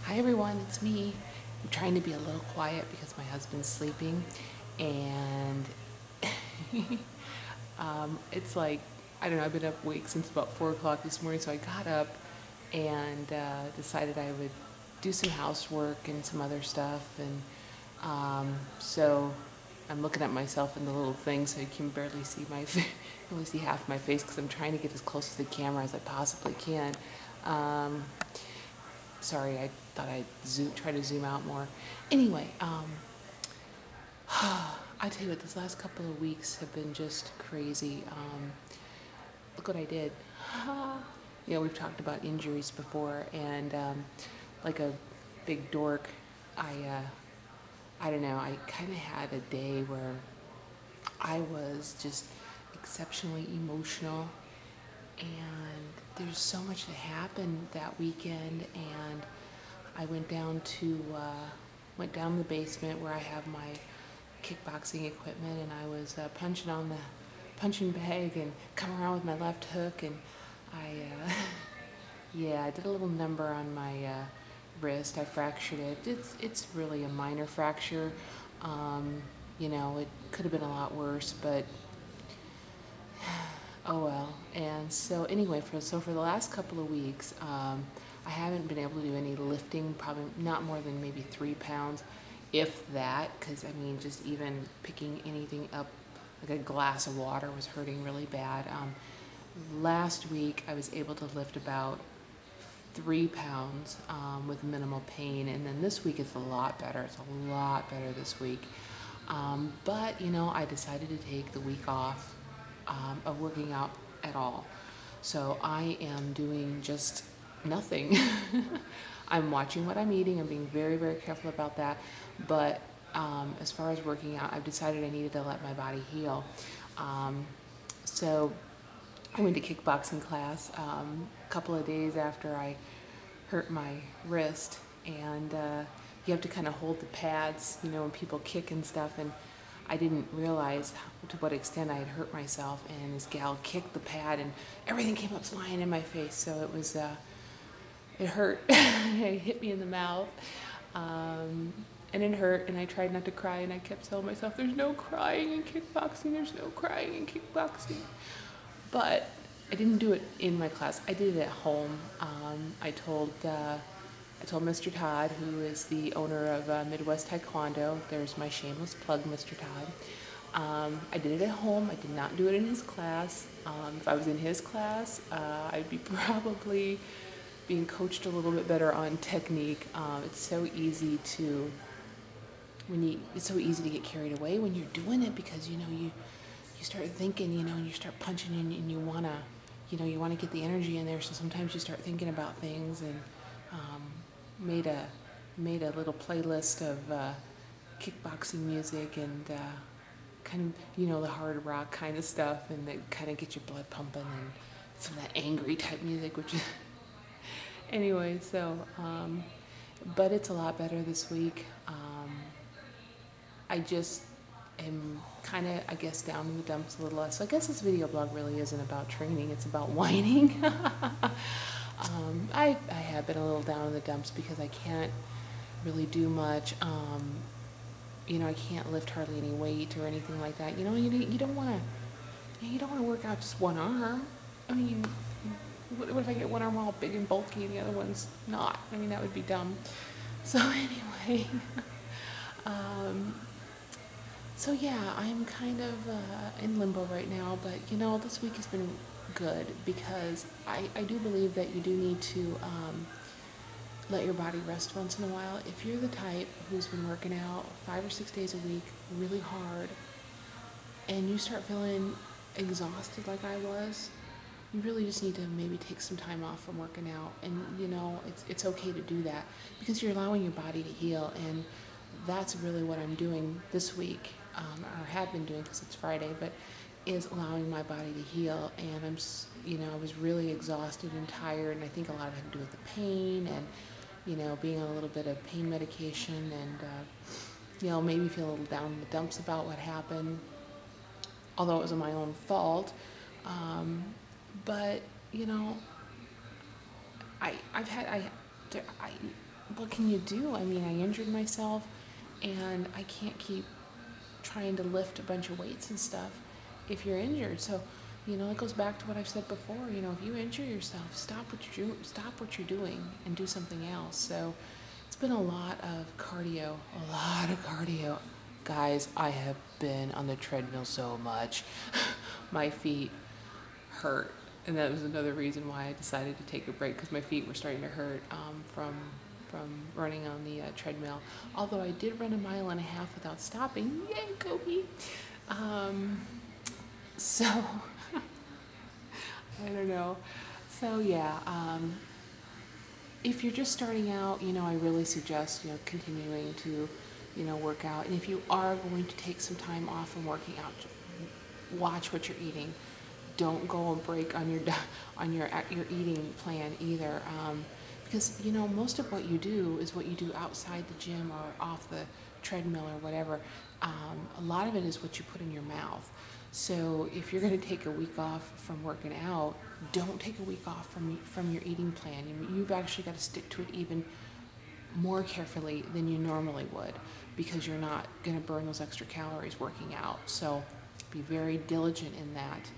Hi everyone, it's me. I'm trying to be a little quiet because my husband's sleeping, and it's like, I don't know, I've been up awake since about 4 o'clock this morning, so I got up and decided I would do some housework and some other stuff, and so I'm looking at myself in the little thing so you can barely see my only see half my face because I'm trying to get as close to the camera as I possibly can. Um, Sorry, I thought I'd try to zoom out more. Anyway, I tell you what, this last couple of weeks have been just crazy. Look what I did. We've talked about injuries before, and like a big dork, I don't know, I kind of had a day where I was just exceptionally emotional, and there's so much that happened that weekend, and I went down the basement where I have my kickboxing equipment, and I was punching on the punching bag and coming around with my left hook, and I yeah, I did a little number on my wrist. I fractured it. It's really a minor fracture. It could have been a lot worse, but oh well. And so anyway, for the last couple of weeks, I haven't been able to do any lifting, probably not more than maybe 3 pounds, if that, because I mean, just even picking anything up, like a glass of water, was hurting really bad. Last week, I was able to lift about 3 pounds with minimal pain, and then this week it's a lot better. It's a lot better this week. But I decided to take the week off of working out at all. So I am doing just nothing. I'm watching what I'm eating. I'm being very, very careful about that. But as far as working out, I've decided I needed to let my body heal. So I went to kickboxing class a couple of days after I hurt my wrist, and you have to kind of hold the pads, when people kick and stuff, and I didn't realize to what extent I had hurt myself, and this gal kicked the pad and everything came up flying in my face, so it hurt. It hit me in the mouth, and it hurt, and I tried not to cry, and I kept telling myself, there's no crying in kickboxing, there's no crying in kickboxing. But I didn't do it in my class. I did it at home. I told Mr. Todd, who is the owner of Midwest Taekwondo. There's my shameless plug, Mr. Todd. I did it at home. I did not do it in his class. If I was in his class, I'd be probably being coached a little bit better on technique. It's so easy to get carried away when you're doing it, because you start thinking, and you start punching, and you wanna get the energy in there. So sometimes you start thinking about things, and made a little playlist of kickboxing music, and kind of the hard rock kind of stuff, and that kind of gets your blood pumping, and some of that angry type music, which is anyway. So, but it's a lot better this week. I just am kind of, I guess, down in the dumps a little less. So I guess this video blog really isn't about training, it's about whining. I have been a little down in the dumps because I can't really do much. I can't lift hardly any weight or anything like that. You don't want to work out just one arm. I mean, what if I get one arm all big and bulky and the other one's not? I mean, that would be dumb. So anyway, so yeah, I'm kind of in limbo right now, but this week has been good, because I do believe that you do need to let your body rest once in a while. If you're the type who's been working out 5 or 6 days a week really hard, and you start feeling exhausted like I was, you really just need to maybe take some time off from working out. And it's okay to do that, because you're allowing your body to heal, and that's really what I'm doing this week, or have been doing, because it's Friday, but is allowing my body to heal. And I was really exhausted and tired, and I think a lot of it had to do with the pain, and being on a little bit of pain medication, and maybe feel a little down in the dumps about what happened, although it wasn't my own fault. But I've had what can you do? I mean, I injured myself, and I can't keep trying to lift a bunch of weights and stuff if you're injured. So, it goes back to what I've said before. If you injure yourself, stop what you're doing and do something else. So, it's been a lot of cardio, a lot of cardio. Guys, I have been on the treadmill so much. My feet hurt. And that was another reason why I decided to take a break, because my feet were starting to hurt from running on the treadmill. Although I did run a mile and a half without stopping. Yay, go me! So I don't know. So yeah, if you're just starting out, I really suggest continuing to work out. And if you are going to take some time off from working out, watch what you're eating. Don't go a break on your eating plan either, because most of what you do is what you do outside the gym or off the treadmill or whatever. A lot of it is what you put in your mouth. So if you're going to take a week off from working out, don't take a week off from your eating plan. You've actually got to stick to it even more carefully than you normally would, because you're not going to burn those extra calories working out. So be very diligent in that.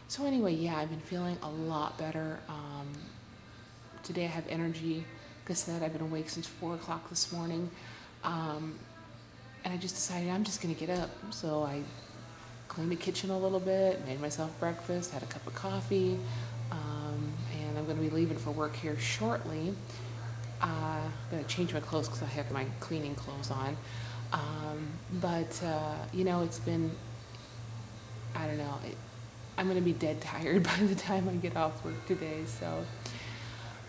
So anyway, yeah, I've been feeling a lot better. Today I have energy. Like I said, I've been awake since 4 o'clock this morning. And I just decided I'm just going to get up. So I cleaned the kitchen a little bit, made myself breakfast, had a cup of coffee, and I'm going to be leaving for work here shortly. I'm going to change my clothes because I have my cleaning clothes on. It's been, I don't know, I'm going to be dead tired by the time I get off work today. So,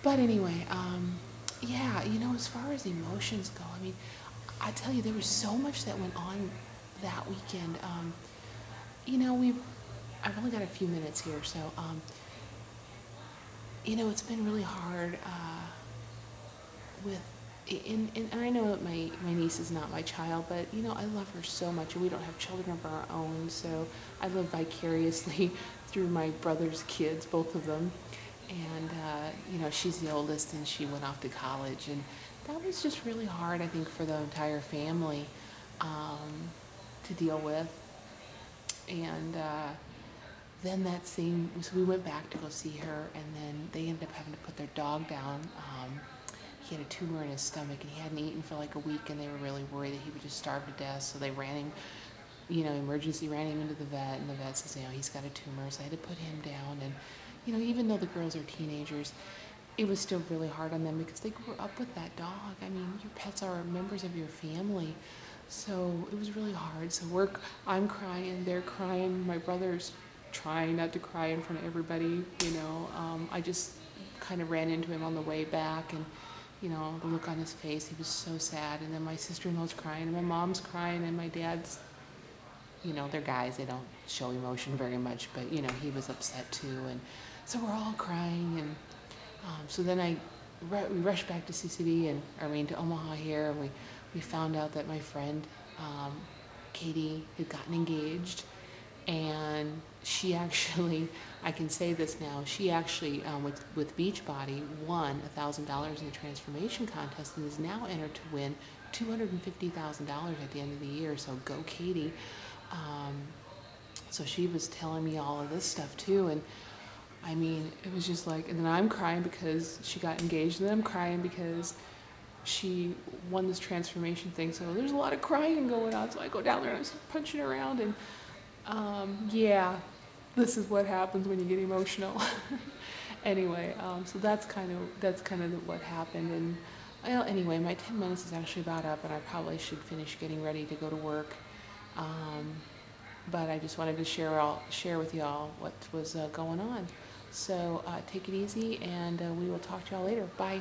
but anyway, as far as emotions go, I mean, I tell you, there was so much that went on that weekend. I've only got a few minutes here, so, it's been really hard and I know that my niece is not my child, but, I love her so much, and we don't have children of our own, so I live vicariously through my brother's kids, both of them. And, she's the oldest, and she went off to college, and that was just really hard, I think, for the entire family to deal with. And then so we went back to go see her, and then they ended up having to put their dog down. He had a tumor in his stomach, and he hadn't eaten for like a week, and they were really worried that he would just starve to death. So they ran him, emergency ran him into the vet, and the vet says, he's got a tumor. So I had to put him down. And, even though the girls are teenagers, it was still really hard on them because they grew up with that dog. I mean, your pets are members of your family. So it was really hard. So I'm crying, they're crying. My brother's trying not to cry in front of everybody, I just kind of ran into him on the way back, and the look on his face, he was so sad. And then my sister-in-law's crying, and my mom's crying, and my dad's, they're guys, they don't show emotion very much, but, he was upset too. And so we're all crying. And so then we rushed back to Sioux City, to Omaha here, and we found out that my friend, Katie, had gotten engaged. And she actually, I can say this now, she actually, with Beachbody, won $1,000 in the transformation contest, and is now entered to win $250,000 at the end of the year. So go Katie. So she was telling me all of this stuff too. And I mean, it was just like, and then I'm crying because she got engaged, and then I'm crying because she won this transformation thing. So there's a lot of crying going on. So I go down there and I start punching around, and this is what happens when you get emotional. Anyway, so that's kind of what happened. And anyway, my 10 minutes is actually about up, and I probably should finish getting ready to go to work. But I just wanted to share with y'all what was going on. So take it easy, and we will talk to y'all later. Bye.